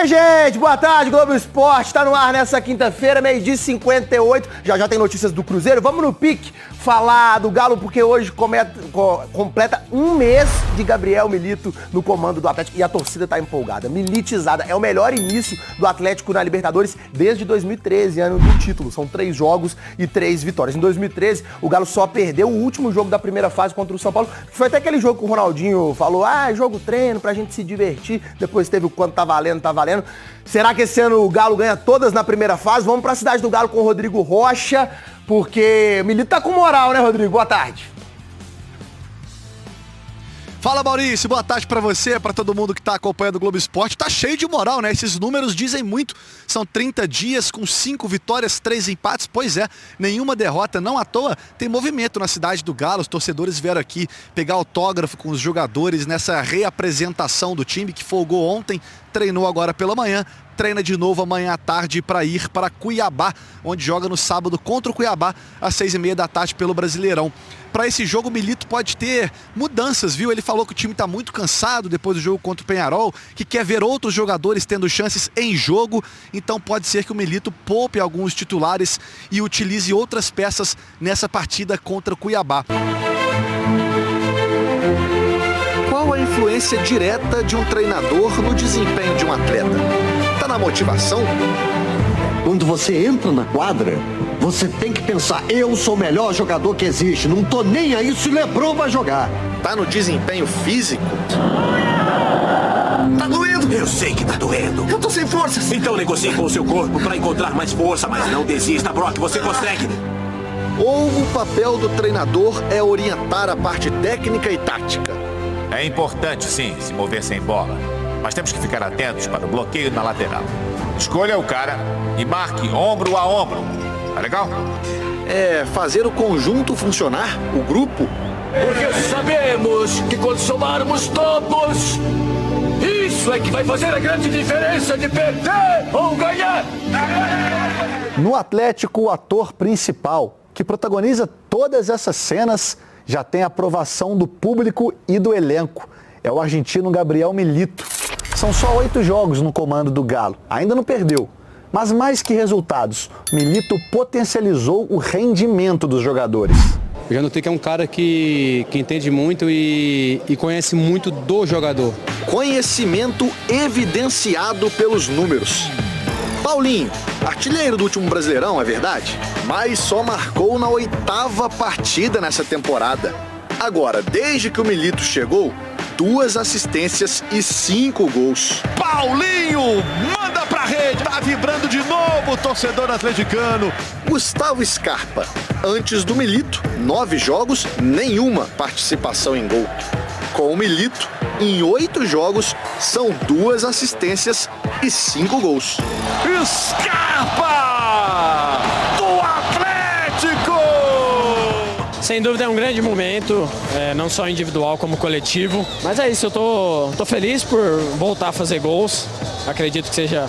Ei, gente, boa tarde, Globo Esporte, tá no ar nessa quinta-feira, meio-dia 58, já tem notícias do Cruzeiro, vamos no pique falar do Galo, porque hoje completa um mês de Gabriel Milito no comando do Atlético e a torcida tá empolgada, militizada, é o melhor início do Atlético na Libertadores desde 2013, ano do título, são 3 jogos e 3 vitórias. Em 2013, o Galo só perdeu o último jogo da primeira fase contra o São Paulo, foi até aquele jogo que o Ronaldinho falou, jogo treino pra gente se divertir, depois teve o quanto tá valendo. Será que esse ano o Galo ganha todas na primeira fase? Vamos pra Cidade do Galo com o Rodrigo Rocha, porque o Milito tá com moral, né, Rodrigo? Boa tarde. Fala, Maurício, boa tarde pra você, pra todo mundo que tá acompanhando o Globo Esporte. Tá cheio de moral, né? Esses números dizem muito. São 30 dias com 5 vitórias, 3 empates. Pois é, nenhuma derrota. Não à toa, tem movimento na Cidade do Galo. Os torcedores vieram aqui pegar autógrafo com os jogadores nessa reapresentação do time que folgou ontem, treinou agora pela manhã, treina de novo amanhã à tarde para ir para Cuiabá, onde joga no sábado contra o Cuiabá, às 6h30 da tarde pelo Brasileirão. Para esse jogo, o Milito pode ter mudanças, viu? Ele falou que o time está muito cansado depois do jogo contra o Peñarol, que quer ver outros jogadores tendo chances em jogo, então pode ser que o Milito poupe alguns titulares e utilize outras peças nessa partida contra o Cuiabá. Qual a influência direta de um treinador no desempenho de um atleta? Tá na motivação? Quando você entra na quadra, você tem que pensar, eu sou o melhor jogador que existe, não tô nem aí se o LeBron vai jogar. Tá no desempenho físico? Tá doendo? Eu sei que tá doendo. Eu tô sem forças. Então negocie com o seu corpo pra encontrar mais força, mas não desista, Brock, você consegue. Ou o papel do treinador é orientar a parte técnica e tática? É importante, sim, se mover sem bola. Mas temos que ficar atentos para o bloqueio na lateral. Escolha o cara e marque ombro a ombro. Tá legal? É fazer o conjunto funcionar, o grupo. Porque sabemos que quando somarmos todos, isso é que vai fazer a grande diferença de perder ou ganhar. No Atlético, o ator principal, que protagoniza todas essas cenas, já tem a aprovação do público e do elenco. É o argentino Gabriel Milito. São só 8 jogos no comando do Galo. Ainda não perdeu. Mas mais que resultados, Milito potencializou o rendimento dos jogadores. Eu já notei que é um cara que entende muito e conhece muito do jogador. Conhecimento evidenciado pelos números. Paulinho, artilheiro do último Brasileirão, é verdade? Mas só marcou na 8ª partida nessa temporada. Agora, desde que o Milito chegou, 2 assistências e 5 gols. Paulinho, manda pra rede, tá vibrando de novo o torcedor atleticano. Gustavo Scarpa, antes do Milito, 9 jogos, nenhuma participação em gol. Com o Milito, em 8 jogos, são 2 assistências e 5 gols. Scarpa do Atlético! Sem dúvida é um grande momento, não só individual como coletivo. Mas é isso, eu tô feliz por voltar a fazer gols. Acredito que seja,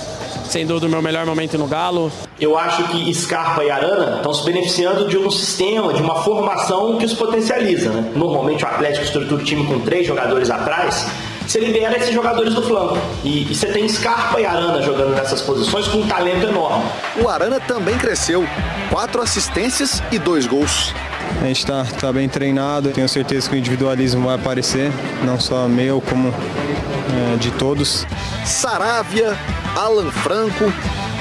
sem dúvida, o meu melhor momento no Galo. Eu acho que Scarpa e Arana estão se beneficiando de um sistema, de uma formação que os potencializa, né? Normalmente o Atlético estrutura o time com 3 jogadores atrás. Você libera esses jogadores do flanco. E você tem Scarpa e Arana jogando nessas posições com um talento enorme. O Arana também cresceu. 4 assistências e 2 gols. A gente tá bem treinado, tenho certeza que o individualismo vai aparecer, não só meu, como de todos. Saravia, Alan Franco,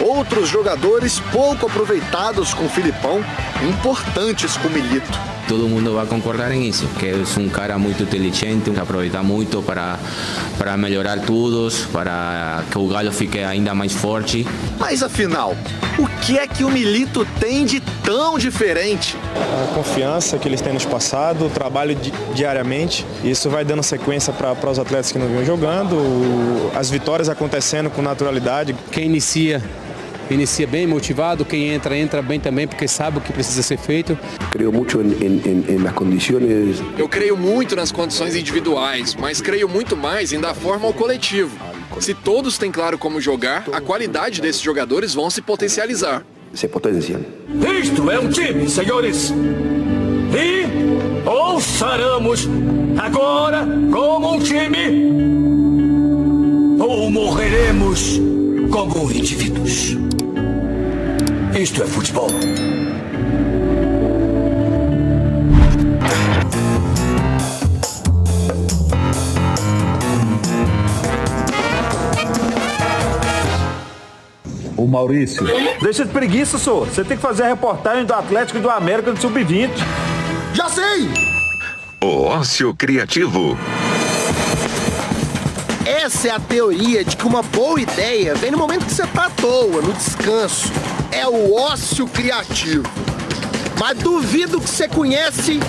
outros jogadores pouco aproveitados com o Filipão, importantes com o Milito. Todo mundo vai concordar nisso, que é um cara muito inteligente, que aproveita muito para melhorar tudo, para que o Galo fique ainda mais forte. Mas afinal, o que é que o Milito tem de tão diferente? A confiança que eles têm nos passado, o trabalho diariamente, isso vai dando sequência para os atletas que não vinham jogando, as vitórias acontecendo com naturalidade. Quem inicia bem motivado, quem entra bem também, porque sabe o que precisa ser feito. Creio muito nas condições. Eu creio muito nas condições individuais, mas creio muito mais em dar forma ao coletivo. Se todos têm claro como jogar, a qualidade desses jogadores vão se potencializar. Se potenciam. Isto é um time, senhores. E ouçaremos agora como um time. Um ou morreremos como indivíduos. Isto é futebol. Ô Maurício. Deixa de preguiça, senhor. Você tem que fazer a reportagem do Atlético e do América do Sub-20. Já sei! O ócio criativo. Essa é a teoria de que uma boa ideia vem no momento que você tá à toa, no descanso. É o ócio criativo. Mas duvido que você conhece...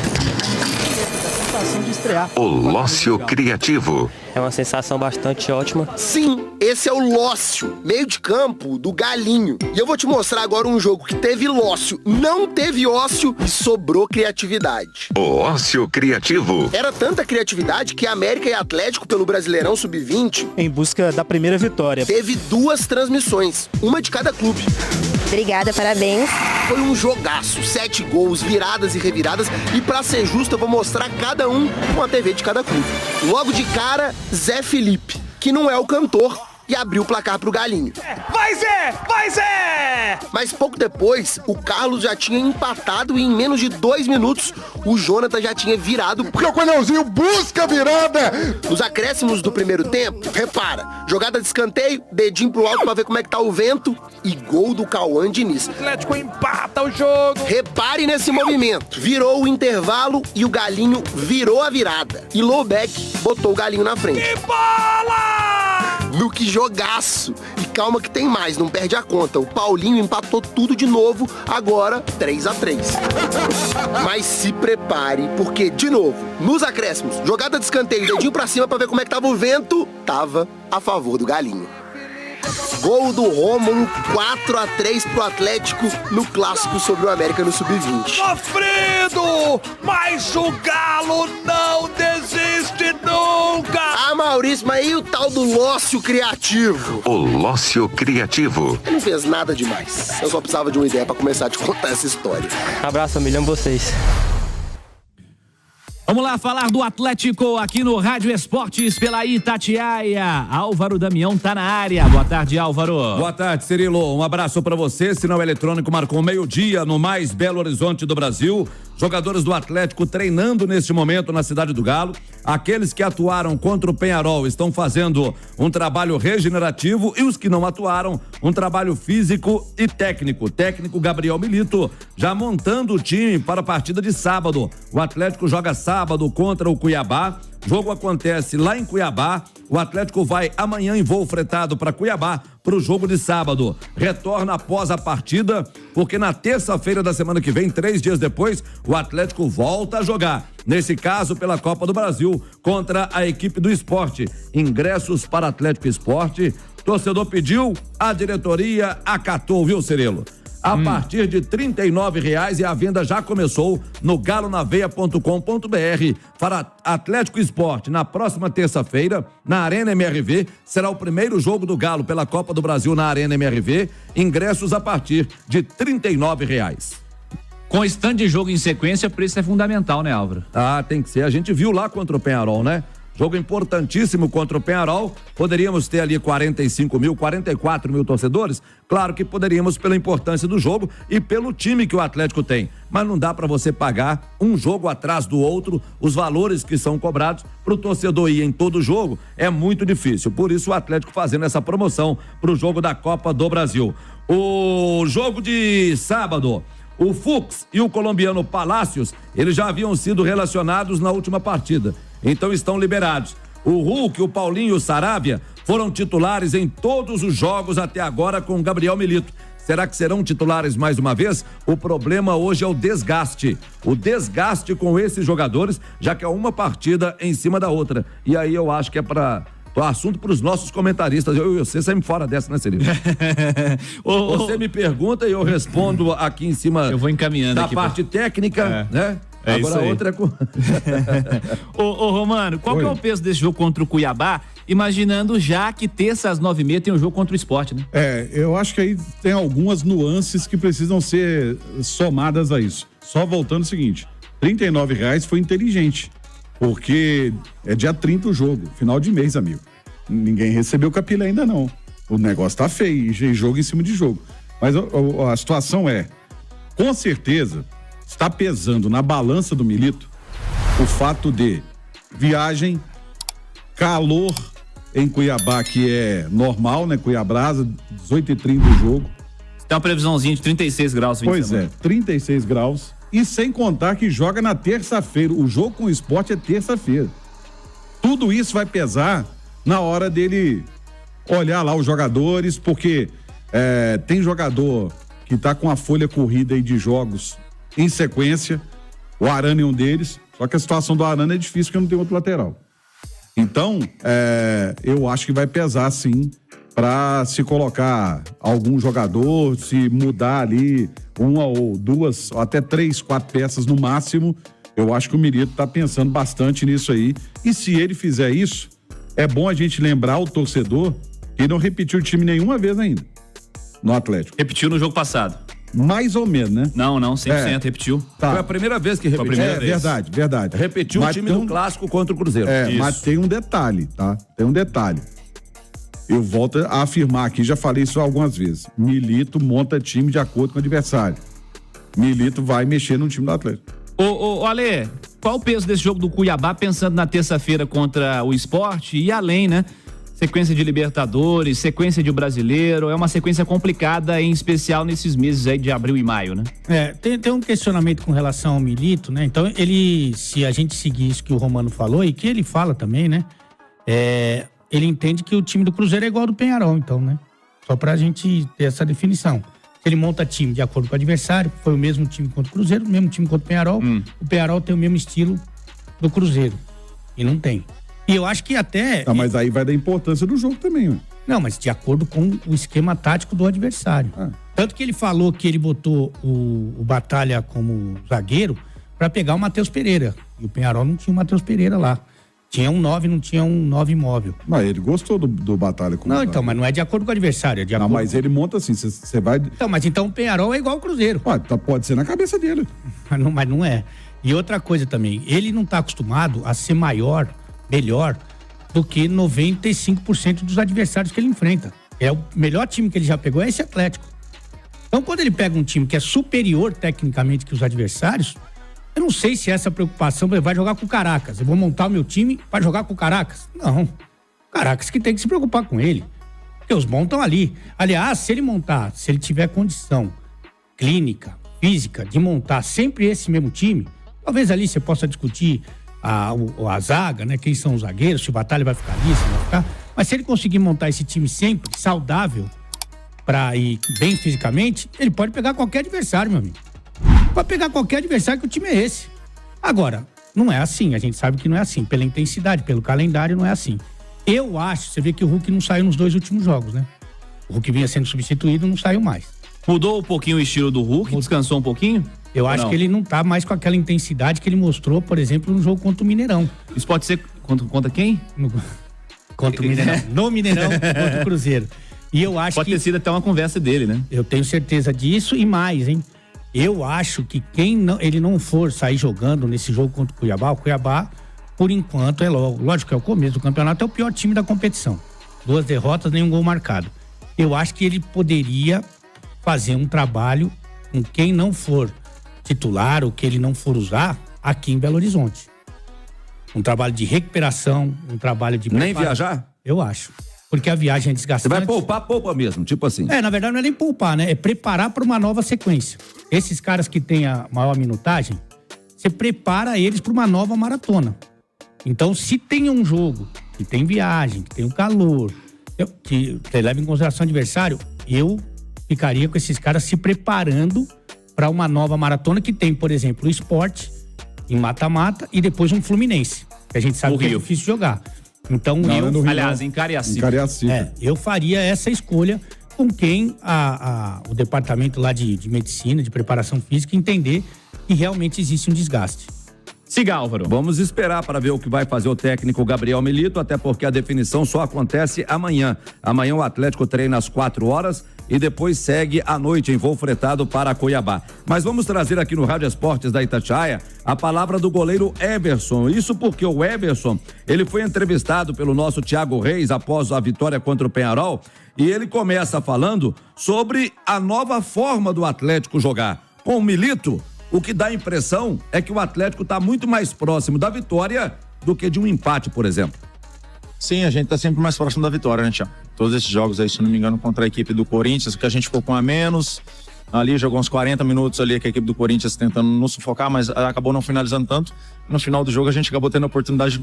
De estrear. O lócio criativo. É uma sensação bastante ótima. Sim, esse é o lócio, meio de campo do Galinho. E eu vou te mostrar agora um jogo que teve lócio, não teve ócio e sobrou criatividade. O ócio criativo. Era tanta criatividade que América e Atlético pelo Brasileirão Sub-20, em busca da primeira vitória, teve 2 transmissões, uma de cada clube. Obrigada, parabéns. Foi um jogaço, 7 gols, viradas e reviradas. E pra ser justo, eu vou mostrar cada um com a TV de cada clube. Logo de cara, Zé Felipe, que não é o cantor, e abriu o placar pro Galinho. Vai, Zé! Vai, Zé! Mas pouco depois, o Carlos já tinha empatado e em menos de 2 minutos, o Jonathan já tinha virado. Porque o Coelhãozinho busca a virada! Nos acréscimos do primeiro tempo, repara, jogada de escanteio, dedinho pro alto pra ver como é que tá o vento e gol do Cauã Diniz. O Atlético empata o jogo. Repare nesse movimento. Virou o intervalo e o Galinho virou a virada. E Lobeck botou o Galinho na frente. Que bola! No que jogaço! E calma que tem mais, não perde a conta. O Paulinho empatou tudo de novo, agora 3-3. Mas se prepare, porque, de novo, nos acréscimos, jogada de escanteio, dedinho pra cima pra ver como é que tava o vento, tava a favor do Galinho. Gol do Rômulo, 4-3 pro Atlético no clássico sobre o América no Sub-20. Sofrido! Mas o Galo não desiste nunca! Ah, Maurício, mas e o tal do lócio criativo? O lócio criativo. Ele não fez nada demais. Eu só precisava de uma ideia pra começar a te contar essa história. Abraço, família, amo vocês. Vamos lá falar do Atlético aqui no Rádio Esportes pela Itatiaia. Álvaro Damião tá na área. Boa tarde, Álvaro. Boa tarde, Cirilo. Um abraço pra você. Sinal eletrônico marcou meio-dia no mais Belo Horizonte do Brasil. Jogadores do Atlético treinando neste momento na Cidade do Galo. Aqueles que atuaram contra o Peñarol estão fazendo um trabalho regenerativo e os que não atuaram, um trabalho físico e técnico. Técnico Gabriel Milito já montando o time para a partida de sábado. O Atlético joga sábado contra o Cuiabá. Jogo acontece lá em Cuiabá. O Atlético vai amanhã em voo fretado para Cuiabá para o jogo de sábado. Retorna após a partida, porque na terça-feira da semana que vem, 3 dias depois, o Atlético volta a jogar. Nesse caso, pela Copa do Brasil, contra a equipe do Sport. Ingressos para Atlético Sport. Torcedor pediu, a diretoria acatou, viu, Cirilo? A partir de R$39 e a venda já começou no galonaveia.com.br para Atlético Sport. Na próxima terça-feira, na Arena MRV, será o primeiro jogo do Galo pela Copa do Brasil na Arena MRV. Ingressos a partir de R$39. Com stand de jogo em sequência, o preço é fundamental, né, Álvaro? Ah, tem que ser. A gente viu lá contra o Peñarol, né? Jogo importantíssimo contra o Peñarol. Poderíamos ter ali 45 mil, 44 mil torcedores. Claro que poderíamos pela importância do jogo e pelo time que o Atlético tem. Mas não dá para você pagar um jogo atrás do outro, os valores que são cobrados para o torcedor ir em todo jogo é muito difícil. Por isso o Atlético fazendo essa promoção para o jogo da Copa do Brasil. O jogo de sábado, o Fux e o colombiano Palácios, eles já haviam sido relacionados na última partida. Então estão liberados. O Hulk, o Paulinho e o Saravia foram titulares em todos os jogos até agora com o Gabriel Milito. Será que serão titulares mais uma vez? O problema hoje é o desgaste. O desgaste com esses jogadores, já que é uma partida em cima da outra. E aí eu acho que é para assunto para os nossos comentaristas. Eu e você saímos fora dessa, né, Cirilo? Você me pergunta e eu respondo aqui em cima. Eu vou encaminhando da aqui parte técnica, né? É agora a outra é com... Ô, Romano, qual que é o peso desse jogo contra o Cuiabá? Imaginando já que terça às 9h30 tem um jogo contra o Sport, né? Eu acho que aí tem algumas nuances que precisam ser somadas a isso. Só voltando o seguinte, R$39 foi inteligente, porque é dia 30 o jogo, final de mês, amigo. Ninguém recebeu o Capilé ainda não. O negócio tá feio, e jogo em cima de jogo. Mas a situação é, com certeza, está pesando na balança do Milito o fato de viagem, calor em Cuiabá, que é normal, né? Cuiabrasa, 18h30 do jogo. Tem uma previsãozinha de 36 graus. Pois é, 36 graus. E sem contar que joga na terça-feira. O jogo com o Sport é terça-feira. Tudo isso vai pesar na hora dele olhar lá os jogadores, porque tem jogador que tá com a folha corrida aí de jogos em sequência. O Arana é um deles. Só que a situação do Arana é difícil porque não tem outro lateral. Então, eu acho que vai pesar sim para se colocar algum jogador, se mudar ali uma ou duas, ou até 3, 4 peças no máximo. Eu acho que o Milito tá pensando bastante nisso aí. E se ele fizer isso, é bom a gente lembrar o torcedor que não repetiu o time nenhuma vez ainda no Atlético. Repetiu no jogo passado. Mais ou menos, né? Não, 100%, repetiu. Tá. Foi a primeira vez que repetiu. Verdade. Repetiu o time do clássico contra o Cruzeiro. Mas tem um detalhe, tá? Tem um detalhe. Eu volto a afirmar aqui, já falei isso algumas vezes. Milito monta time de acordo com o adversário. Milito vai mexer no time do Atlético. Ô Ale, qual o peso desse jogo do Cuiabá pensando na terça-feira contra o Sport e além, né? Sequência de Libertadores, sequência de Brasileiro, é uma sequência complicada, em especial nesses meses aí de abril e maio, né? Tem um questionamento com relação ao Milito, né? Então se a gente seguir isso que o Romano falou e que ele fala também, né? Ele entende que o time do Cruzeiro é igual ao do Peñarol, então, né? Só pra gente ter essa definição. Ele monta time de acordo com o adversário, foi o mesmo time contra o Cruzeiro, o mesmo time contra o Peñarol. O Peñarol tem o mesmo estilo do Cruzeiro. E não tem. E eu acho que até... mas aí vai da importância do jogo também, né? Não, mas de acordo com o esquema tático do adversário. Tanto que ele falou que ele botou o Batalha como zagueiro pra pegar o Matheus Pereira. E o Peñarol não tinha o Matheus Pereira lá. Tinha um 9, não tinha um 9 móvel. Mas ele gostou do Batalha com o Batalha. Então, mas não é de acordo com o adversário, é de acordo... mas ele monta assim, você vai... Então, mas então o Peñarol é igual ao Cruzeiro. Pode ser na cabeça dele. Mas não é. E outra coisa também, ele não tá acostumado a ser melhor do que 95% dos adversários que ele enfrenta. O melhor time que ele já pegou é esse Atlético. Então, quando ele pega um time que é superior tecnicamente que os adversários, eu não sei se essa preocupação vai jogar com o Caracas. Eu vou montar o meu time para jogar com o Caracas? Não. O Caracas que tem que se preocupar com ele. Porque os bons estão ali. Aliás, se ele tiver condição clínica, física, de montar sempre esse mesmo time, talvez ali você possa discutir a zaga, né? Quem são os zagueiros, se o Batalha vai ficar ali, se não vai ficar. Mas se ele conseguir montar esse time sempre saudável para ir bem fisicamente, ele pode pegar qualquer adversário, meu amigo. Pode pegar qualquer adversário que o time é esse. Agora, não é assim, a gente sabe que não é assim. Pela intensidade, pelo calendário, não é assim. Eu acho, você vê que o Hulk não saiu nos 2 últimos jogos, né? O Hulk vinha sendo substituído, não saiu mais. Mudou um pouquinho o estilo do Hulk? Descansou um pouquinho? Eu acho que ele não tá mais com aquela intensidade que ele mostrou, por exemplo, no jogo contra o Mineirão. Isso pode ser contra quem? Contra o Mineirão. No Mineirão, contra o Cruzeiro. E eu acho pode ter sido até uma conversa dele, né? Eu tenho certeza disso e mais, hein? Eu acho que ele não for sair jogando nesse jogo contra o Cuiabá, por enquanto, lógico que é o começo do campeonato, é o pior time da competição. 2 derrotas, nenhum gol marcado. Eu acho que ele poderia fazer um trabalho com quem não for titular ou que ele não for usar aqui em Belo Horizonte. Um trabalho de recuperação, um trabalho de... Nem viajar? Eu acho. Porque a viagem é desgastante. Você vai poupa mesmo, tipo assim. Na verdade não é nem poupar, né? É preparar para uma nova sequência. Esses caras que têm a maior minutagem, você prepara eles para uma nova maratona. Então, se tem um jogo que tem viagem, que tem o calor, que leva em consideração o adversário, eu ficaria com esses caras se preparando para uma nova maratona que tem, por exemplo, o Sport em mata-mata e depois um Fluminense, que a gente sabe que é difícil jogar. Então, aliás, em Cariacica. Eu faria essa escolha com quem o departamento lá de medicina, de preparação física, entender que realmente existe um desgaste. Siga, Álvaro. Vamos esperar para ver o que vai fazer o técnico Gabriel Milito, até porque a definição só acontece amanhã. Amanhã o Atlético treina às 4 horas e depois segue à noite em voo fretado para Cuiabá. Mas vamos trazer aqui no Rádio Esportes da Itatiaia a palavra do goleiro Everson. Isso porque o Everson, ele foi entrevistado pelo nosso Thiago Reis após a vitória contra o Peñarol e ele começa falando sobre a nova forma do Atlético jogar. Com o Milito, o que dá a impressão é que o Atlético está muito mais próximo da vitória do que de um empate, por exemplo. Sim, a gente está sempre mais próximo da vitória, né, Tiago? Todos esses jogos aí, se não me engano, contra a equipe do Corinthians, que a gente ficou com a menos, ali jogou uns 40 minutos ali com a equipe do Corinthians tentando nos sufocar, mas acabou não finalizando tanto. No final do jogo a gente acabou tendo a oportunidade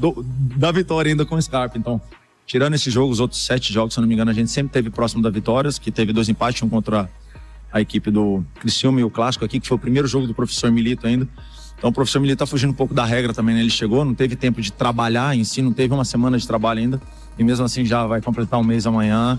da vitória ainda com o Scarpa. Então, tirando esse jogo, os outros 7 jogos, se não me engano, a gente sempre esteve próximo da vitória, que teve 2 empates, um contra a equipe do Criciúma e o Clássico aqui, que foi o primeiro jogo do professor Milito ainda. Então o professor Milito tá fugindo um pouco da regra também, né? Ele chegou, não teve tempo de trabalhar em si, não teve uma semana de trabalho ainda, e mesmo assim já vai completar um mês amanhã,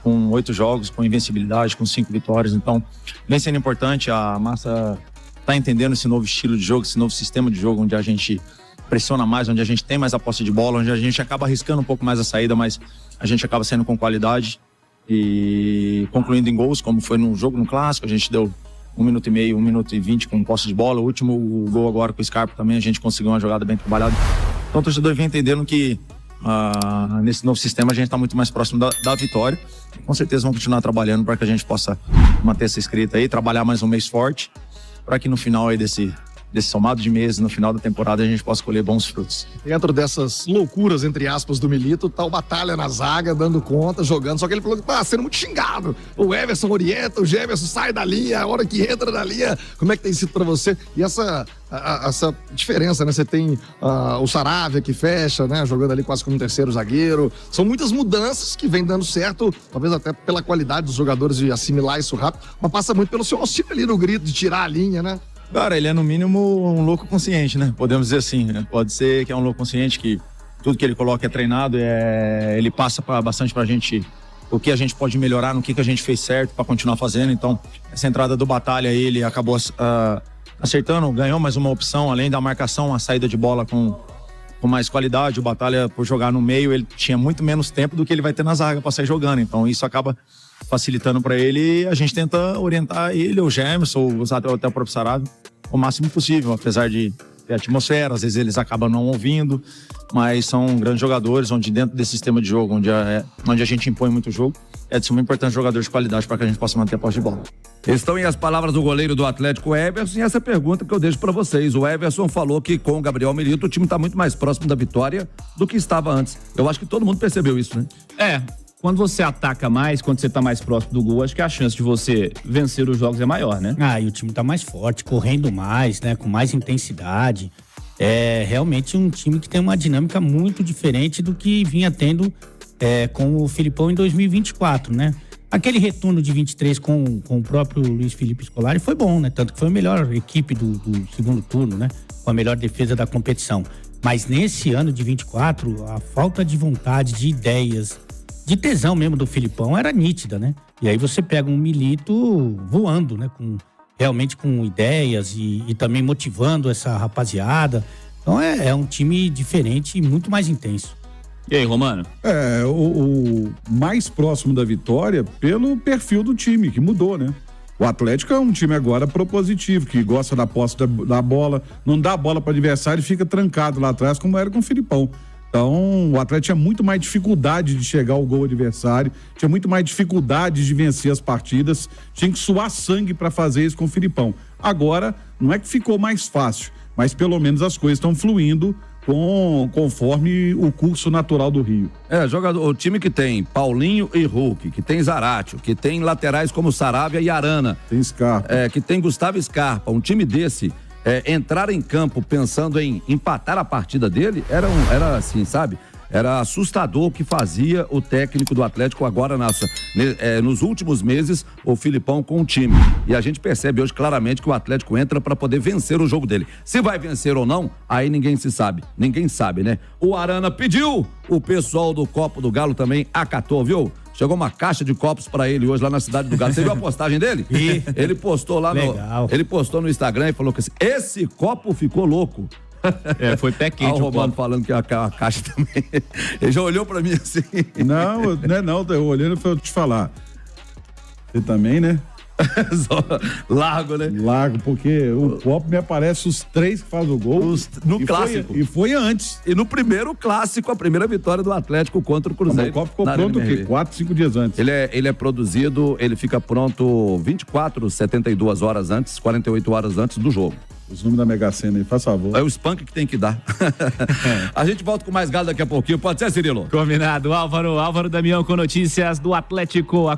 com 8 jogos, com invencibilidade, com 5 vitórias. Então vem sendo importante, a massa tá entendendo esse novo estilo de jogo, esse novo sistema de jogo, onde a gente pressiona mais, onde a gente tem mais a posse de bola, onde a gente acaba arriscando um pouco mais a saída, mas a gente acaba saindo com qualidade e concluindo em gols, como foi no jogo no Clássico. A gente deu 1 minuto e meio, 1 minuto e 20 com posse de bola. O último gol agora com o Scarpa também, a gente conseguiu uma jogada bem trabalhada. Então o torcedor vem entendendo que nesse novo sistema a gente está muito mais próximo da vitória. E, com certeza vamos continuar trabalhando para que a gente possa manter essa escrita aí, trabalhar mais um mês forte, para que no final aí desse somado de meses, no final da temporada, a gente possa colher bons frutos. Dentro dessas loucuras, entre aspas, do Milito, tá o Batalha na zaga, dando conta, jogando, só que ele falou que tá sendo muito xingado. O Everson orienta, o Jefferson sai da linha, a hora que entra na linha. Como é que tem sido pra você? E essa diferença, né? Você tem o Saravia que fecha, né? Jogando ali quase como um terceiro zagueiro. São muitas mudanças que vem dando certo, talvez até pela qualidade dos jogadores de assimilar isso rápido, mas passa muito pelo seu auxílio ali no grito de tirar a linha, né? Cara, ele é no mínimo um louco consciente, né? Podemos dizer assim, né? Pode ser que é um louco consciente, que tudo que ele coloca é treinado, ele passa bastante pra gente o que a gente pode melhorar, no que a gente fez certo pra continuar fazendo. Então, essa entrada do Batalha, ele acabou acertando, ganhou mais uma opção, além da marcação, a saída de bola com mais qualidade. O Batalha, por jogar no meio, ele tinha muito menos tempo do que ele vai ter na zaga pra sair jogando. Então, isso acaba facilitando para ele, e a gente tenta orientar ele, o Gemerson, até o próprio Saravia, o máximo possível, apesar de ter atmosfera, às vezes eles acabam não ouvindo, mas são grandes jogadores, onde dentro desse sistema de jogo, onde a gente impõe muito jogo, é de suma importância jogadores de qualidade para que a gente possa manter a posse de bola. Estão aí as palavras do goleiro do Atlético, Everson, e essa pergunta que eu deixo para vocês. O Everson falou que com o Gabriel Milito o time está muito mais próximo da vitória do que estava antes. Eu acho que todo mundo percebeu isso, né? Quando você ataca mais, quando você tá mais próximo do gol, acho que a chance de você vencer os jogos é maior, né? E o time tá mais forte, correndo mais, né? Com mais intensidade. É realmente um time que tem uma dinâmica muito diferente do que vinha tendo com o Filipão em 2024, né? Aquele retorno de 23 com o próprio Luiz Felipe Scolari foi bom, né? Tanto que foi a melhor equipe do segundo turno, né? Com a melhor defesa da competição. Mas nesse ano de 24, a falta de vontade, de ideias, de tesão mesmo do Filipão era nítida, né? E aí você pega um Milito voando, né? Realmente com ideias e também motivando essa rapaziada. Então é um time diferente e muito mais intenso. E aí, Romano? O mais próximo da vitória pelo perfil do time, que mudou, né? O Atlético é um time agora propositivo, que gosta da posse da bola, não dá a bola para o adversário e fica trancado lá atrás, como era com o Filipão. Então, o Atlético tinha muito mais dificuldade de chegar ao gol adversário, tinha muito mais dificuldade de vencer as partidas, tinha que suar sangue para fazer isso com o Filipão. Agora, não é que ficou mais fácil, mas pelo menos as coisas estão fluindo conforme o curso natural do Rio. O time que tem Paulinho e Hulk, que tem Zaratio, que tem laterais como Saravia e Arana. Tem Scarpa. Que tem Gustavo Scarpa. Um time desse, entrar em campo pensando em empatar a partida dele, era assim, sabe? Era assustador o que fazia o técnico do Atlético agora nos últimos meses, o Filipão com o time. E a gente percebe hoje claramente que o Atlético entra para poder vencer o jogo dele. Se vai vencer ou não, aí ninguém sabe, né? O Arana pediu, o pessoal do Copo do Galo também acatou, viu? Chegou uma caixa de copos pra ele hoje lá na Cidade do Galo. Você viu a postagem dele? Ele postou lá ele postou no Instagram e falou que esse copo ficou louco. Foi pé quente. O Romano falando que a caixa também. Ele já olhou pra mim assim. Não, não, eu olhando foi eu te falar. Você também, né? Largo, né? Largo, porque o copo me aparece os 3 que fazem o gol. No clássico. E foi antes. E no primeiro clássico, a primeira vitória do Atlético contra o Cruzeiro. O copo ficou pronto o quê? 4, 5 dias antes. Ele é produzido, ele fica pronto 24, 72 horas antes, 48 horas antes do jogo. Os números da Mega Sena aí, faz favor. É o Spunk que tem que dar. A gente volta com mais galo daqui a pouquinho. Pode ser, Cirilo? Combinado. Álvaro Damião com notícias do Atlético.